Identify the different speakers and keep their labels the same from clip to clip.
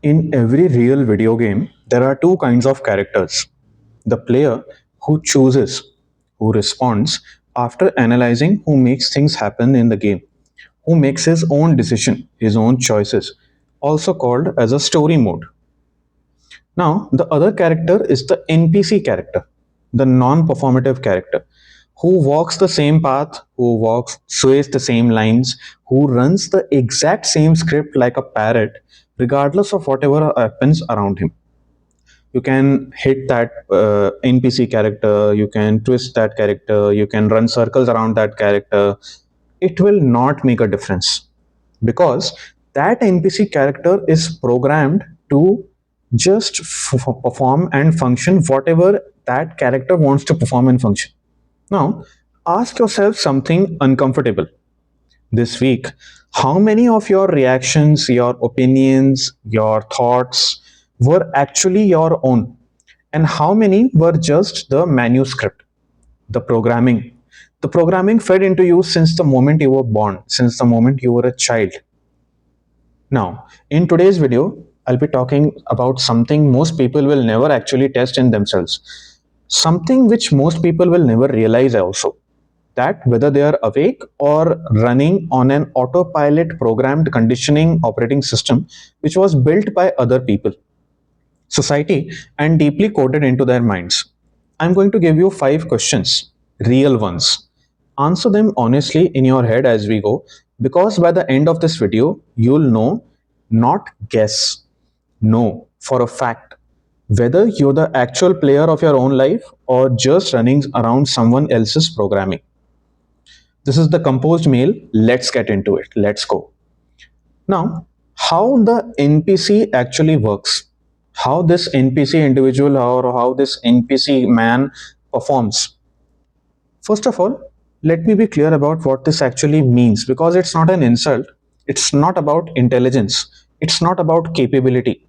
Speaker 1: In every real video game, there are two kinds of characters: the player who chooses, who responds after analyzing, who makes things happen in the game, who makes his own decision, his own choices, also called as a story mode. Now, the other character is the NPC character, the non performative character, who walks the same path, sways the same lines, who runs the exact same script like a parrot, regardless of whatever happens around him. You can hit that NPC character, you can twist that character, you can run circles around that character. It will not make a difference because that NPC character is programmed to just perform and function whatever that character wants to perform and function. Now, ask yourself something uncomfortable this week. How many of your reactions, your opinions, your thoughts were actually your own? And how many were just the manuscript, the programming? The programming fed into you since the moment you were born, since the moment you were a child. Now, in today's video, I'll be talking about something most people will never actually test in themselves. Something which most people will never realize also, that whether they are awake or running on an autopilot programmed conditioning operating system which was built by other people, society, and deeply coded into their minds. I'm going to give you 5 questions, real ones. Answer them honestly in your head as we go, because by the end of this video, you'll know, not guess, know for a fact whether you're the actual player of your own life or just running around someone else's programming. This is the composed mail. Let's get into it. Let's go. Now, how the NPC actually works, how this NPC individual or how this NPC man performs. First of all, let me be clear about what this actually means, because it's not an insult. It's not about intelligence. It's not about capability.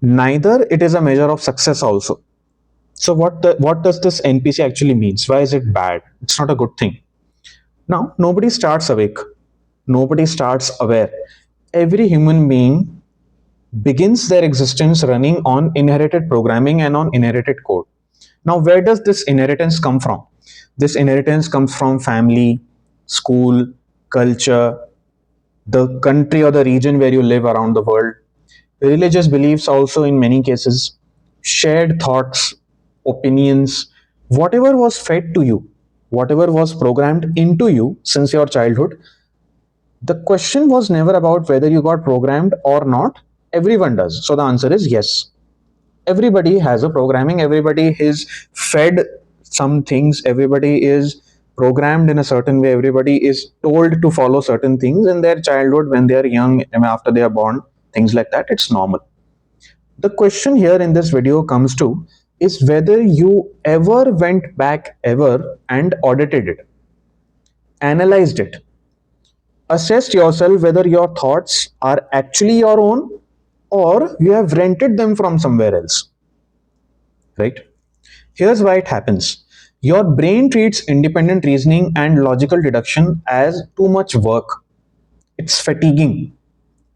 Speaker 1: Neither it is a measure of success also. So what does this NPC actually means? Why is it bad? It's not a good thing. Now, nobody starts awake. Nobody starts aware. Every human being begins their existence running on inherited programming and on inherited code. Now, where does this inheritance come from? This inheritance comes from family, school, culture, the country or the region where you live around the world, religious beliefs, also in many cases, shared thoughts, opinions, whatever was fed to you, whatever was programmed into you since your childhood. The question was never about whether you got programmed or not. Everyone does. So the answer is yes. Everybody has a programming, everybody is fed some things, everybody is programmed in a certain way, everybody is told to follow certain things in their childhood when they are young and after they are born, things like that. It's normal. The question here in this video comes to is whether you ever went back ever and audited it, analyzed it, assessed yourself whether your thoughts are actually your own or you have rented them from somewhere else, right? Here's why it happens. Your brain treats independent reasoning and logical deduction as too much work. It's fatiguing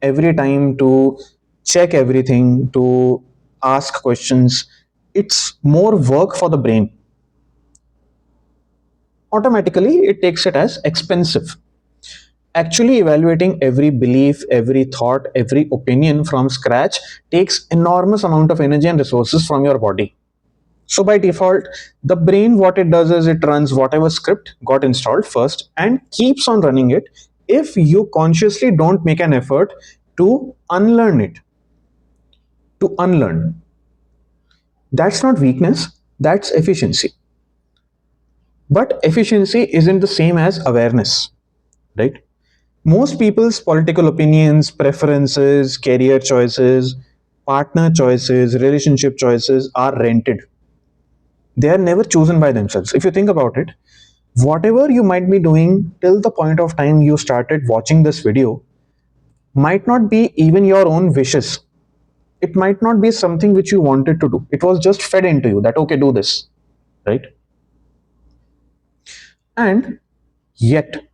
Speaker 1: every time to check everything, to ask questions. It's more work for the brain. Automatically, it takes it as expensive. Actually, evaluating every belief, every thought, every opinion from scratch takes enormous amount of energy and resources from your body. So by default, the brain, what it does is it runs whatever script got installed first and keeps on running it if you consciously don't make an effort to unlearn it. To unlearn. That's not weakness, that's efficiency. But efficiency isn't the same as awareness, right? Most people's political opinions, preferences, career choices, partner choices, relationship choices are rented. They are never chosen by themselves. If you think about it, whatever you might be doing till the point of time you started watching this video might not be even your own wishes. It might not be something which you wanted to do. It was just fed into you that, okay, do this, right? And yet,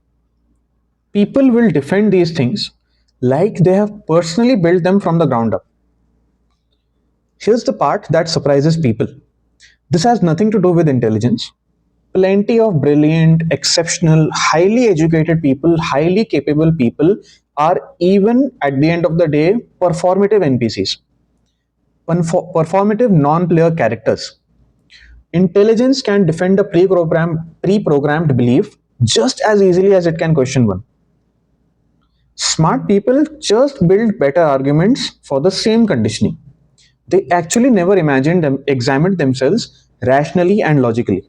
Speaker 1: people will defend these things like they have personally built them from the ground up. Here's the part that surprises people. This has nothing to do with intelligence. Plenty of brilliant, exceptional, highly educated people, highly capable people are, even at the end of the day, performative NPCs, performative non-player characters. Intelligence can defend a pre-programmed belief just as easily as it can question one. Smart people just build better arguments for the same conditioning. They actually never examined themselves rationally and logically.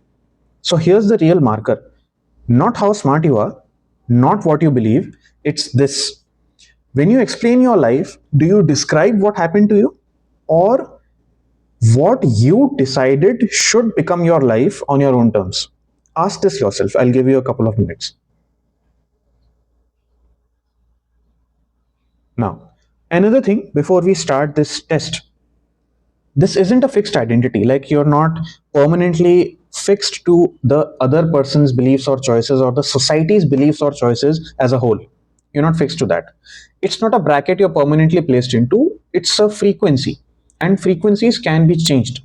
Speaker 1: So here's the real marker. Not how smart you are, not what you believe, it's this. When you explain your life, do you describe what happened to you or what you decided should become your life on your own terms? Ask this yourself. I'll give you a couple of minutes. Now, another thing before we start this test, this isn't a fixed identity. Like, you're not permanently fixed to the other person's beliefs or choices or the society's beliefs or choices as a whole. You're not fixed to that. It's not a bracket you're permanently placed into, it's a frequency, and frequencies can be changed.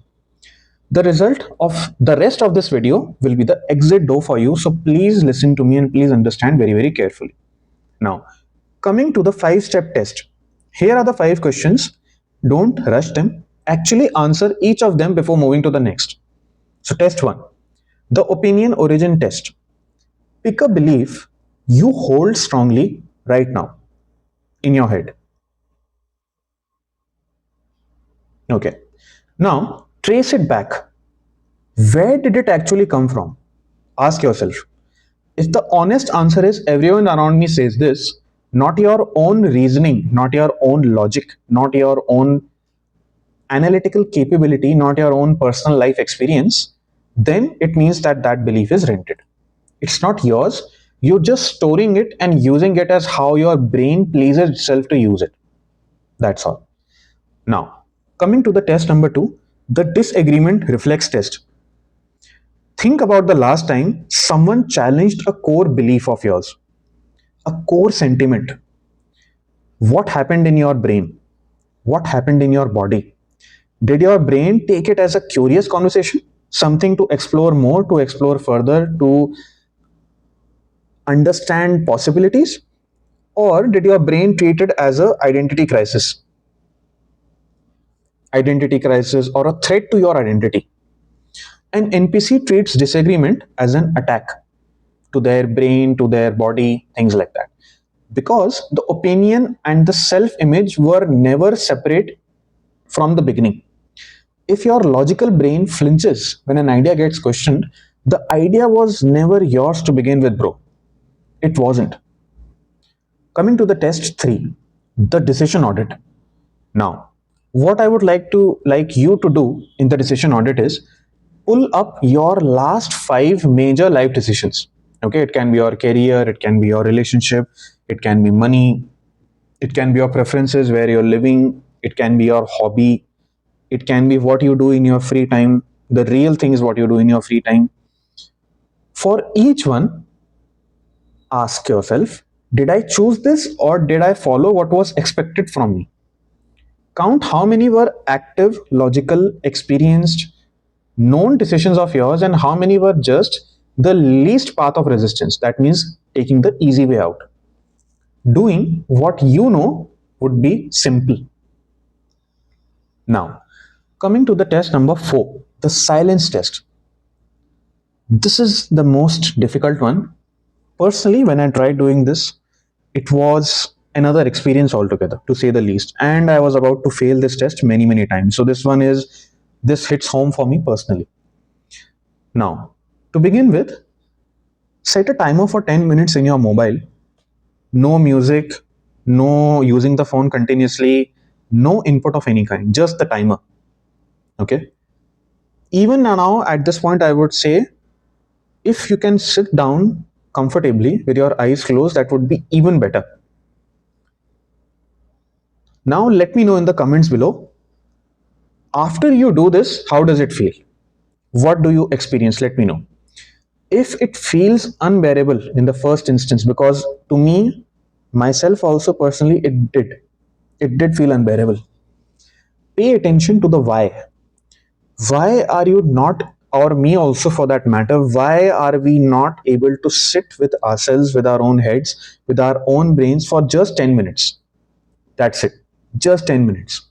Speaker 1: The result of the rest of this video will be the exit door for you, so please listen to me and please understand very, very carefully. Now, coming to the 5-step test. Here are the 5 questions. Don't rush them. Actually answer each of them before moving to the next. So, test 1, the opinion origin test. Pick a belief you hold strongly right now in your head. Okay. Now, trace it back. Where did it actually come from? Ask yourself. If the honest answer is everyone around me says this, not your own reasoning, not your own logic, not your own analytical capability, not your own personal life experience, then it means that that belief is rented. It's not yours. You're just storing it and using it as how your brain pleases itself to use it. That's all. Now, coming to the test number 2, the disagreement reflex test. Think about the last time someone challenged a core belief of yours, a core sentiment. What happened in your brain? What happened in your body? Did your brain take it as a curious conversation? Something to explore more, to explore further, to understand possibilities? Or did your brain treat it as a identity crisis? Identity crisis or a threat to your identity? An NPC treats disagreement as an attack to their brain, to their body, things like that. Because the opinion and the self image were never separate from the beginning. If your logical brain flinches when an idea gets questioned, the idea was never yours to begin with, bro. It wasn't. Coming to the test 3, the decision audit. Now, what I would like you to do in the decision audit is pull up your last 5 major life decisions. Okay, it can be your career, it can be your relationship, it can be money, it can be your preferences, where you're living, it can be your hobby, it can be what you do in your free time. The real thing is what you do in your free time. For each one, ask yourself, did I choose this or did I follow what was expected from me? Count how many were active, logical, experienced, known decisions of yours, and how many were just the least path of resistance. That means taking the easy way out. Doing what you know would be simple. Now, coming to the test number 4, the silence test. This is the most difficult one. Personally, when I tried doing this, it was another experience altogether, to say the least. And I was about to fail this test many, many times. So this hits home for me personally. Now, to begin with, set a timer for 10 minutes in your mobile. No music, no using the phone continuously, no input of any kind, just the timer. Okay. Even now, at this point, I would say if you can sit down comfortably with your eyes closed, that would be even better. Now, let me know in the comments below. After you do this, how does it feel? What do you experience? Let me know. If it feels unbearable in the first instance, because to me, Myself also personally, it did feel unbearable. Pay attention to the why are you not, or me also for that matter, why are we not able to sit with ourselves, with our own heads, with our own brains for just 10 minutes? That's it, just 10 minutes.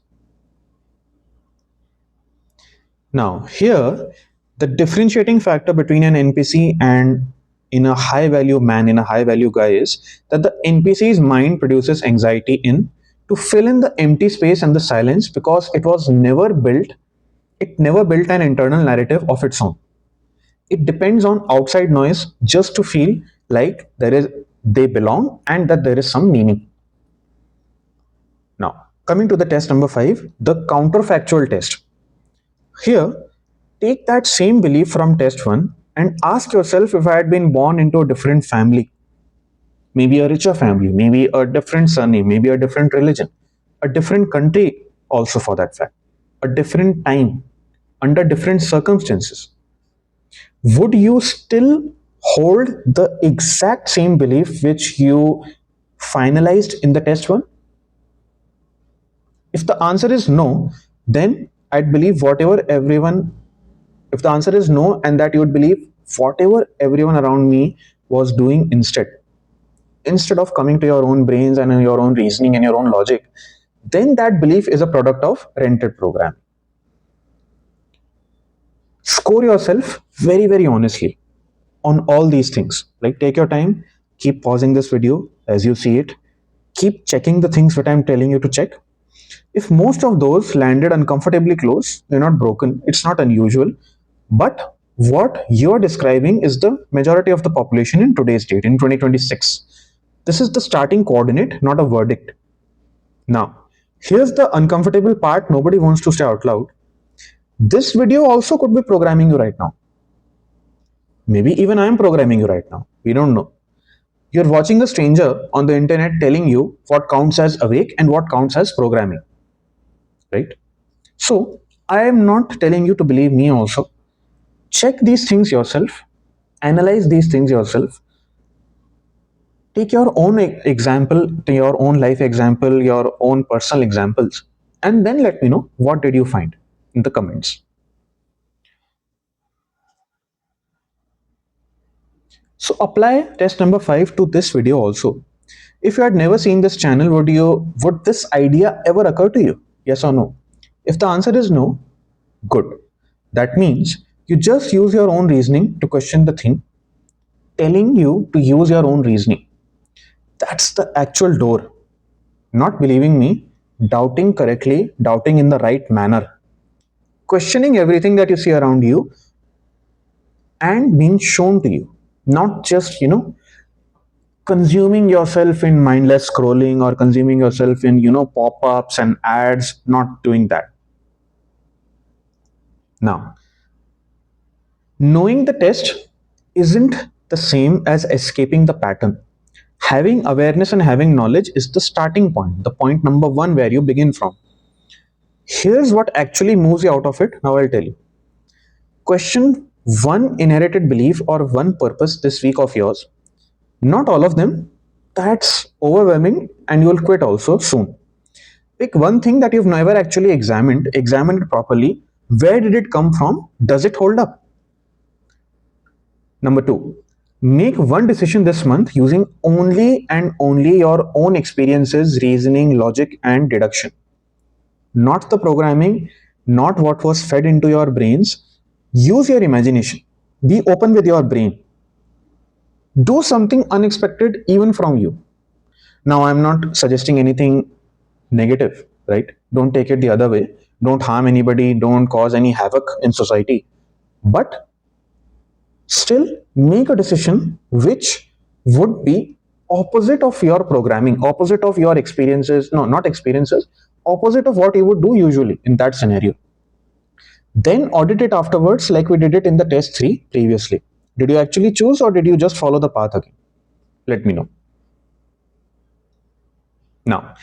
Speaker 1: Now here, the differentiating factor between an NPC and in a high value man, in a high value guy, is that the NPC's mind produces anxiety in to fill in the empty space and the silence, because it never built an internal narrative of its own. It depends on outside noise just to feel like they belong and that there is some meaning. Now, coming to the test number 5, the counterfactual test. Here, take that same belief from test 1 and ask yourself, if I had been born into a different family, maybe a richer family, maybe a different surname, maybe a different religion, a different country also for that fact, a different time, under different circumstances, would you still hold the exact same belief which you finalized in the test 1? If the answer is no, then I'd believe whatever everyone, if the answer is no, and that you would believe whatever everyone around me was doing instead of coming to your own brains and your own reasoning and your own logic, then that belief is a product of rented program. Score yourself very, very honestly on all these things. Like, take your time, keep pausing this video as you see it, keep checking the things that I'm telling you to check. If most of those landed uncomfortably close, they're not broken, it's not unusual. But what you're describing is the majority of the population in today's date, in 2026. This is the starting coordinate, not a verdict. Now, here's the uncomfortable part nobody wants to say out loud. This video also could be programming you right now. Maybe even I'm programming you right now. We don't know. You're watching a stranger on the internet telling you what counts as awake and what counts as programming, right? So, I am not telling you to believe me also. Check these things yourself, analyze these things yourself, take your own example, your own life example, your own personal examples, and then let me know what did you find in the comments. So apply test number 5 to this video also. If you had never seen this channel, would this idea ever occur to you? Yes or no? If the answer is no, good. That means you just use your own reasoning to question the thing, telling you to use your own reasoning. That's the actual door. Not believing me, doubting correctly, doubting in the right manner, questioning everything that you see around you and being shown to you, not just, consuming yourself in mindless scrolling or consuming yourself in, pop-ups and ads, not doing that. Now, knowing the test isn't the same as escaping the pattern. Having awareness and having knowledge is the starting point, the point number 1 where you begin from. Here's what actually moves you out of it. Now I'll tell you. Question one inherited belief or one purpose this week of yours. Not all of them. That's overwhelming and you'll quit also soon. Pick one thing that you've never actually examine it properly. Where did it come from? Does it hold up? Number 2, make one decision this month using only and only your own experiences, reasoning, logic, and deduction. Not the programming, not what was fed into your brains. Use your imagination. Be open with your brain. Do something unexpected even from you. Now, I'm not suggesting anything negative, right? Don't take it the other way. Don't harm anybody. Don't cause any havoc in society. But still make a decision which would be opposite of your programming, opposite of your experiences, no, not experiences, opposite of what you would do usually in that scenario. Then audit it afterwards like we did it in the test 3 previously. Did you actually choose or did you just follow the path again? Let me know. Now,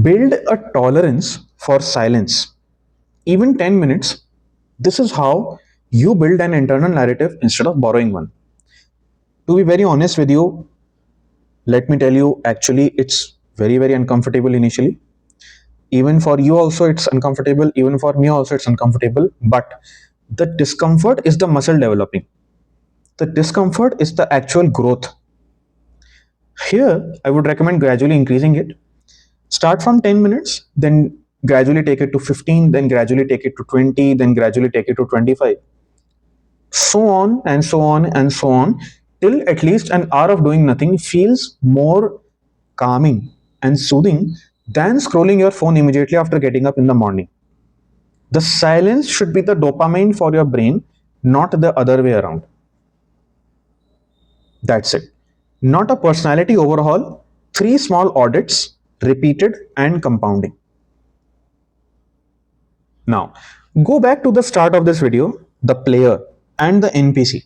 Speaker 1: build a tolerance for silence. Even 10 minutes, this is how you build an internal narrative instead of borrowing one. To be very honest with you, Let me tell you, actually, it's very, very uncomfortable initially. Even for you also, it's uncomfortable. Even for me also, it's uncomfortable. But the discomfort is the muscle developing. The discomfort is the actual growth. Here, I would recommend gradually increasing it. Start from 10 minutes, then gradually take it to 15, then gradually take it to 20, then gradually take it to 25. So on and so on and so on, till at least an hour of doing nothing feels more calming and soothing than scrolling your phone immediately after getting up in the morning. The silence should be the dopamine for your brain, not the other way around. That's it. Not a personality overhaul, three small audits, repeated and compounding. Now, go back to the start of this video, the player and the NPC.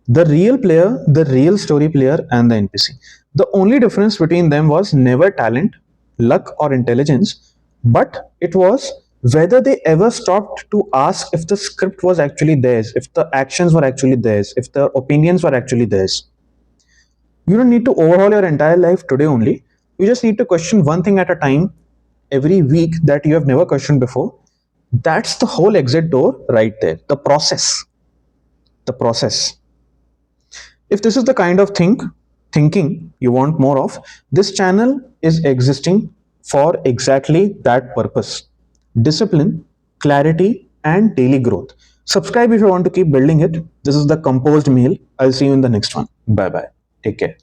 Speaker 1: The real player, the real story player, and the NPC. The only difference between them was never talent, luck, or intelligence, but it was whether they ever stopped to ask if the script was actually theirs, if the actions were actually theirs, if the opinions were actually theirs. You don't need to overhaul your entire life today only. You just need to question one thing at a time every week that you have never questioned before. That's the whole exit door right there. The process. The process. If this is the kind of thinking you want more of, this channel is existing for exactly that purpose. Discipline, clarity, and daily growth. Subscribe if you want to keep building it. This is the composed meal. I'll see you in the next one. Bye bye. Take care.